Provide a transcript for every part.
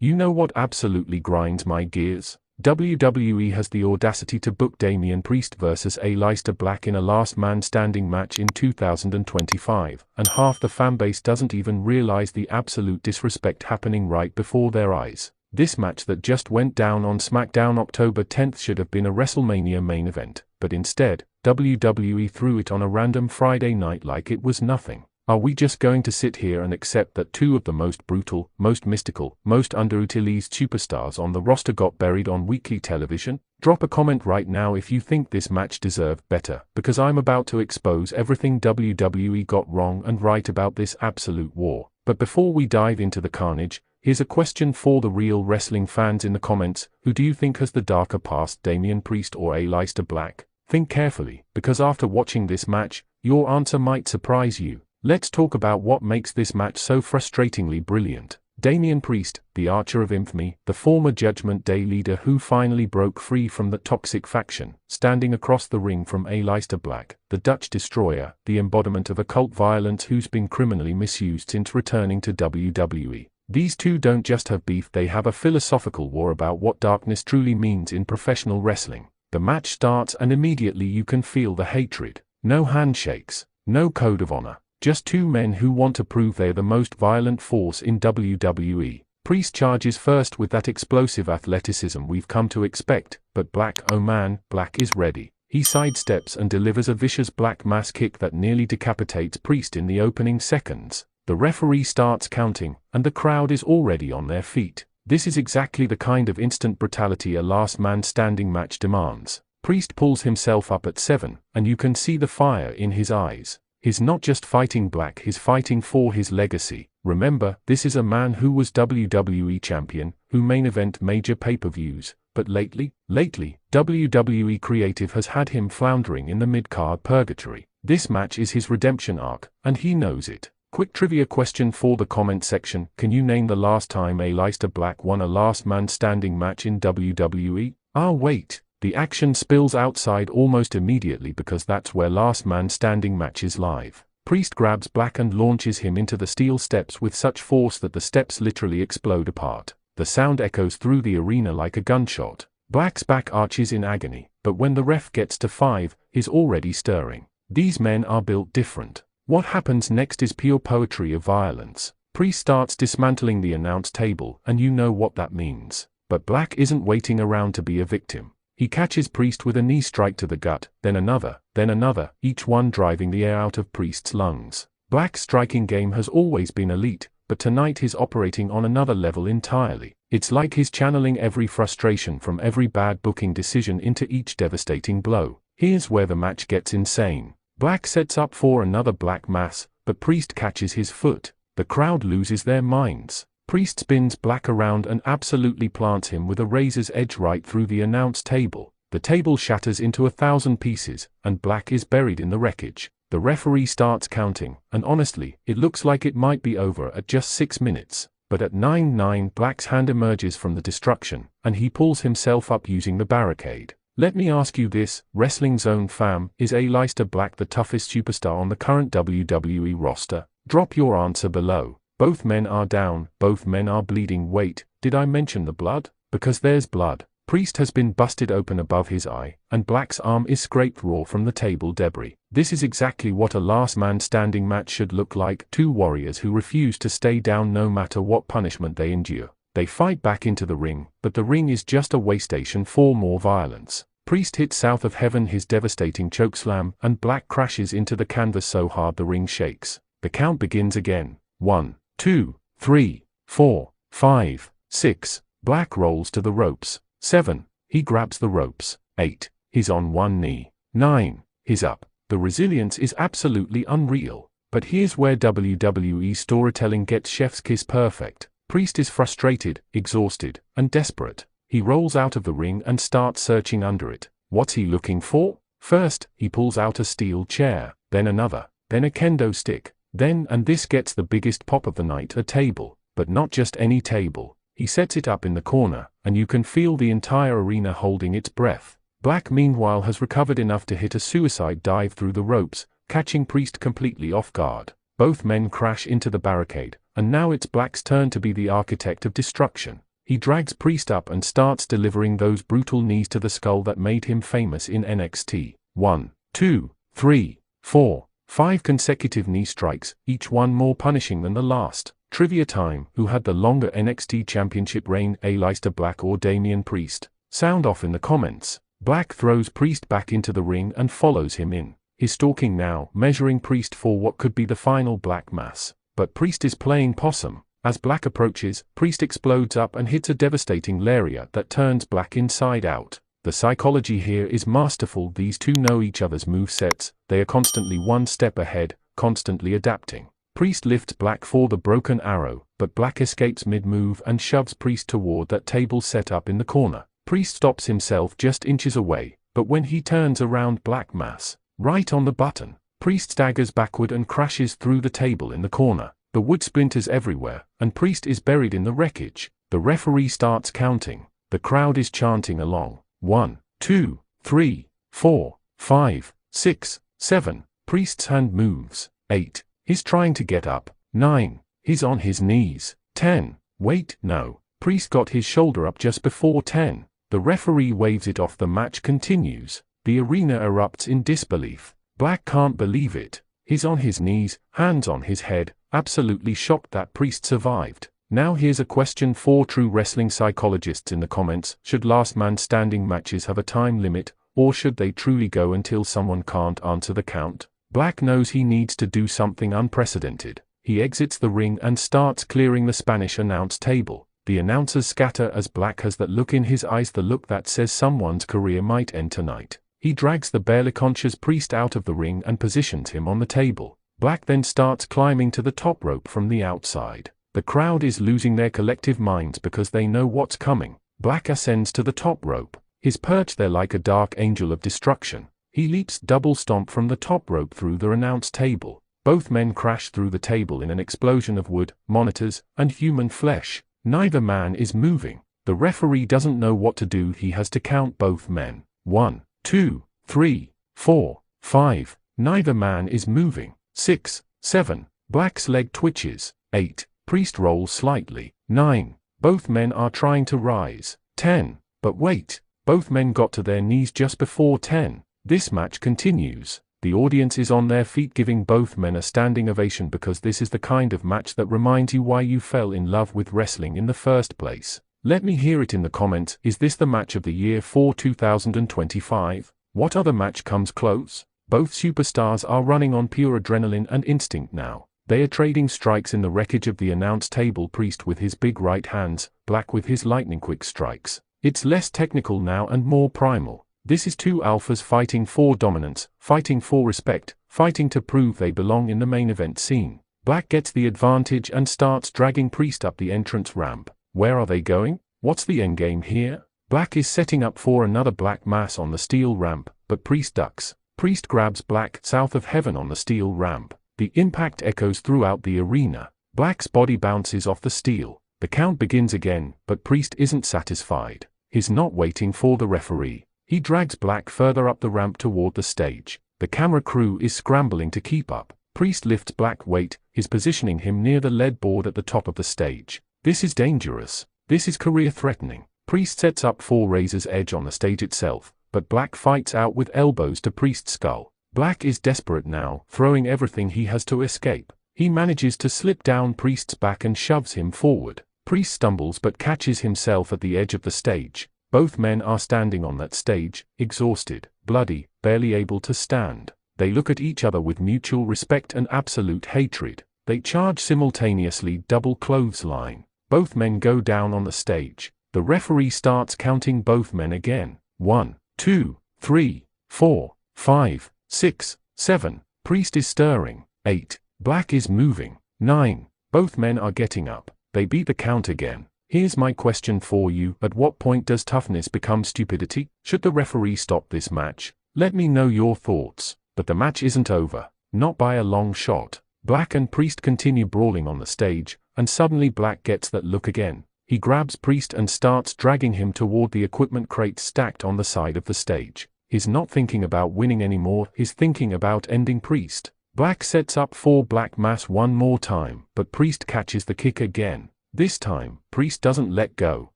You know what absolutely grinds my gears? WWE has the audacity to book Damian Priest versus Aleister Black in a last man standing match in 2025, and half the fanbase doesn't even realize the absolute disrespect happening right before their eyes. This match that just went down on SmackDown October 10th should have been a WrestleMania main event, but instead, WWE threw it on a random Friday night like it was nothing. Are we just going to sit here and accept that two of the most brutal, most mystical, most underutilized superstars on the roster got buried on weekly television? Drop a comment right now if you think this match deserved better, because I'm about to expose everything WWE got wrong and right about this absolute war. But before we dive into the carnage, here's a question for the real wrestling fans in the comments. Who do you think has the darker past, Damian Priest or Aleister Black? Think carefully, because after watching this match, your answer might surprise you. Let's talk about what makes this match so frustratingly brilliant. Damian Priest, the Archer of Infamy, the former Judgment Day leader who finally broke free from the toxic faction, standing across the ring from Aleister Black, the Dutch Destroyer, the embodiment of occult violence who's been criminally misused since returning to WWE. These two don't just have beef, they have a philosophical war about what darkness truly means in professional wrestling. The match starts and immediately you can feel the hatred. No handshakes, no code of honor. Just two men who want to prove they're the most violent force in WWE. Priest charges first with that explosive athleticism we've come to expect, but Black, oh man, Black is ready. He sidesteps and delivers a vicious black mass kick that nearly decapitates Priest in the opening seconds. The referee starts counting, and the crowd is already on their feet. This is exactly the kind of instant brutality a last man standing match demands. Priest pulls himself up at 7, and you can see the fire in his eyes. He's not just fighting Black, he's fighting for his legacy. Remember, this is a man who was WWE champion, who main event major pay-per-views, but lately, WWE creative has had him floundering in the mid-card purgatory. This match is his redemption arc, and he knows it. Quick trivia question for the comment section: can you name the last time Aleister Black won a last man standing match in WWE? Ah wait. The action spills outside almost immediately because that's where last man standing matches live. Priest grabs Black and launches him into the steel steps with such force that the steps literally explode apart. The sound echoes through the arena like a gunshot. Black's back arches in agony, but when the ref gets to 5, he's already stirring. These men are built different. What happens next is pure poetry of violence. Priest starts dismantling the announce table, and you know what that means. But Black isn't waiting around to be a victim. He catches Priest with a knee strike to the gut, then another, each one driving the air out of Priest's lungs. Black's striking game has always been elite, but tonight he's operating on another level entirely. It's like he's channeling every frustration from every bad booking decision into each devastating blow. Here's where the match gets insane. Black sets up for another black mass, but Priest catches his foot. The crowd loses their minds. Priest spins Black around and absolutely plants him with a razor's edge right through the announce table. The table shatters into 1,000 pieces, and Black is buried in the wreckage. The referee starts counting, and honestly, it looks like it might be over at just 6 minutes. But at 9-9, Black's hand emerges from the destruction, and he pulls himself up using the barricade. Let me ask you this, Wrestling Zone fam, is Aleister Black the toughest superstar on the current WWE roster? Drop your answer below. Both men are down, both men are bleeding. Wait, did I mention the blood? Because there's blood. Priest has been busted open above his eye, and Black's arm is scraped raw from the table debris. This is exactly what a last man standing match should look like. Two warriors who refuse to stay down no matter what punishment they endure. They fight back into the ring, but the ring is just a way station for more violence. Priest hits south of heaven his devastating chokeslam, and Black crashes into the canvas so hard the ring shakes. The count begins again. 1, 2, 3, 4, 5, 6. Black rolls to the ropes. 7. He grabs the ropes. 8. He's on one knee. 9. He's up. The resilience is absolutely unreal. But here's where WWE storytelling gets chef's kiss perfect. Priest is frustrated, exhausted, and desperate. He rolls out of the ring and starts searching under it. What's he looking for? First, he pulls out a steel chair, then another, then a kendo stick. Then, and this gets the biggest pop of the night, a table, but not just any table. He sets it up in the corner, and you can feel the entire arena holding its breath. Black meanwhile has recovered enough to hit a suicide dive through the ropes, catching Priest completely off guard. Both men crash into the barricade, and now it's Black's turn to be the architect of destruction. He drags Priest up and starts delivering those brutal knees to the skull that made him famous in NXT. 1, 2, 3, 4, 5 consecutive knee strikes, each one more punishing than the last. Trivia time: who had the longer NXT championship reign, Aleister Black or Damian Priest? Sound off in the comments. Black throws Priest back into the ring and follows him in. He's stalking now, measuring Priest for what could be the final Black Mass. But Priest is playing possum. As Black approaches, Priest explodes up and hits a devastating lariat that turns Black inside out. The psychology here is masterful. These two know each other's movesets, they are constantly one step ahead, constantly adapting. Priest lifts Black for the broken arrow, but Black escapes mid-move and shoves Priest toward that table set up in the corner. Priest stops himself just inches away, but when he turns around, Black Mass right on the button. Priest staggers backward and crashes through the table in the corner. The wood splinters everywhere, and Priest is buried in the wreckage. The referee starts counting. The crowd is chanting along. 1, 2, 3, 4, 5, 6, 7. Priest's hand moves. 8. He's trying to get up. 9. He's on his knees. 10. Wait, no. Priest got his shoulder up just before 10. The referee waves it off. The match continues. The arena erupts in disbelief. Black can't believe it. He's on his knees, hands on his head, absolutely shocked that Priest survived. Now here's a question for true wrestling psychologists in the comments: should last man standing matches have a time limit, or should they truly go until someone can't answer the count? Black knows he needs to do something unprecedented. He exits the ring and starts clearing the Spanish announce table. The announcers scatter as Black has that look in his eyes, the look that says someone's career might end tonight. He drags the barely conscious Priest out of the ring and positions him on the table. Black then starts climbing to the top rope from the outside. The crowd is losing their collective minds because they know what's coming. Black ascends to the top rope. He's perched there like a dark angel of destruction. He leaps double stomp from the top rope through the announce table. Both men crash through the table in an explosion of wood, monitors, and human flesh. Neither man is moving. The referee doesn't know what to do. He has to count both men. 1, 2, 3, 4, 5. Neither man is moving. 6, 7. Black's leg twitches. 8. Priest rolls slightly. 9. Both men are trying to rise. 10. But wait. Both men got to their knees just before 10. This match continues. The audience is on their feet giving both men a standing ovation because this is the kind of match that reminds you why you fell in love with wrestling in the first place. Let me hear it in the comments. Is this the match of the year for 2025? What other match comes close? Both superstars are running on pure adrenaline and instinct now. They are trading strikes in the wreckage of the announce table. Priest with his big right hands, Black with his lightning quick strikes. It's less technical now and more primal. This is two alphas fighting for dominance, fighting for respect, fighting to prove they belong in the main event scene. Black gets the advantage and starts dragging Priest up the entrance ramp. Where are they going? What's the endgame here? Black is setting up for another Black Mass on the steel ramp, but Priest ducks. Priest grabs Black south of heaven on the steel ramp. The impact echoes throughout the arena. Black's body bounces off the steel. The count begins again, but Priest isn't satisfied. He's not waiting for the referee. He drags Black further up the ramp toward the stage. The camera crew is scrambling to keep up. Priest lifts Black weight, is positioning him near the lead board at the top of the stage. This is dangerous. This is career-threatening. Priest sets up for Razor's edge on the stage itself, but Black fights out with elbows to Priest's skull. Black is desperate now, throwing everything he has to escape. He manages to slip down Priest's back and shoves him forward. Priest stumbles but catches himself at the edge of the stage. Both men are standing on that stage, exhausted, bloody, barely able to stand. They look at each other with mutual respect and absolute hatred. They charge simultaneously, double clothesline. Both men go down on the stage. The referee starts counting both men again. 1, 2, 3, 4, 5, 6, 7. Priest is stirring. 8. Black is moving. 9. Both men are getting up. They beat the count again. Here's my question for you: at what point does toughness become stupidity? Should the referee stop this match? Let me know your thoughts. But the match isn't over. Not by a long shot. Black and Priest continue brawling on the stage, and suddenly Black gets that look again. He grabs Priest and starts dragging him toward the equipment crates stacked on the side of the stage. He's not thinking about winning anymore, he's thinking about ending Priest. Black sets up for Black Mass one more time, but Priest catches the kick again. This time, Priest doesn't let go.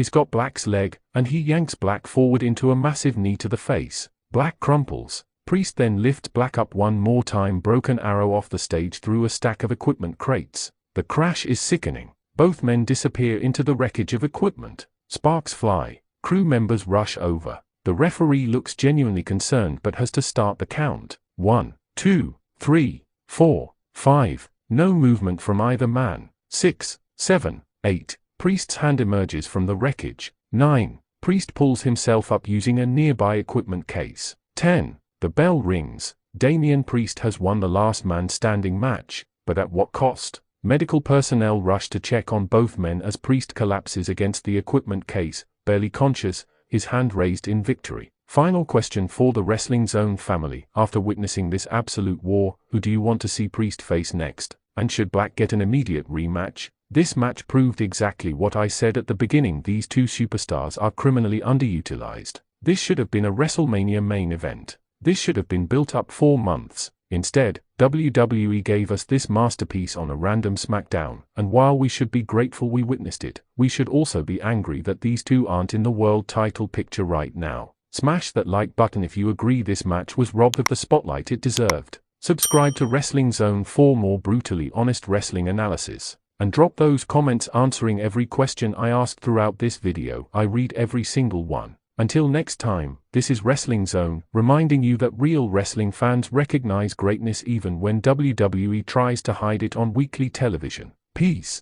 He's got Black's leg, and he yanks Black forward into a massive knee to the face. Black crumples. Priest then lifts Black up one more time. Broken Arrow off the stage through a stack of equipment crates. The crash is sickening. Both men disappear into the wreckage of equipment. Sparks fly. Crew members rush over. The referee looks genuinely concerned but has to start the count. 1, 2, 3, 4, 5. No movement from either man. 6, 7, 8. Priest's hand emerges from the wreckage. 9. Priest pulls himself up using a nearby equipment case. 10. The bell rings. Damian Priest has won the last man standing match, but at what cost? Medical personnel rush to check on both men as Priest collapses against the equipment case, barely conscious, his hand raised in victory. Final question for the Wrestling Zone family. After witnessing this absolute war, who do you want to see Priest face next? And should Black get an immediate rematch? This match proved exactly what I said at the beginning. These two superstars are criminally underutilized. This should have been a WrestleMania main event. This should have been built up 4 months. Instead, WWE gave us this masterpiece on a random SmackDown, and while we should be grateful we witnessed it, we should also be angry that these two aren't in the world title picture right now. Smash that like button if you agree this match was robbed of the spotlight it deserved. Subscribe to Wrestling Zone for more brutally honest wrestling analysis. And drop those comments answering every question I asked throughout this video. I read every single one. Until next time, this is Wrestling Zone, reminding you that real wrestling fans recognize greatness even when WWE tries to hide it on weekly television. Peace.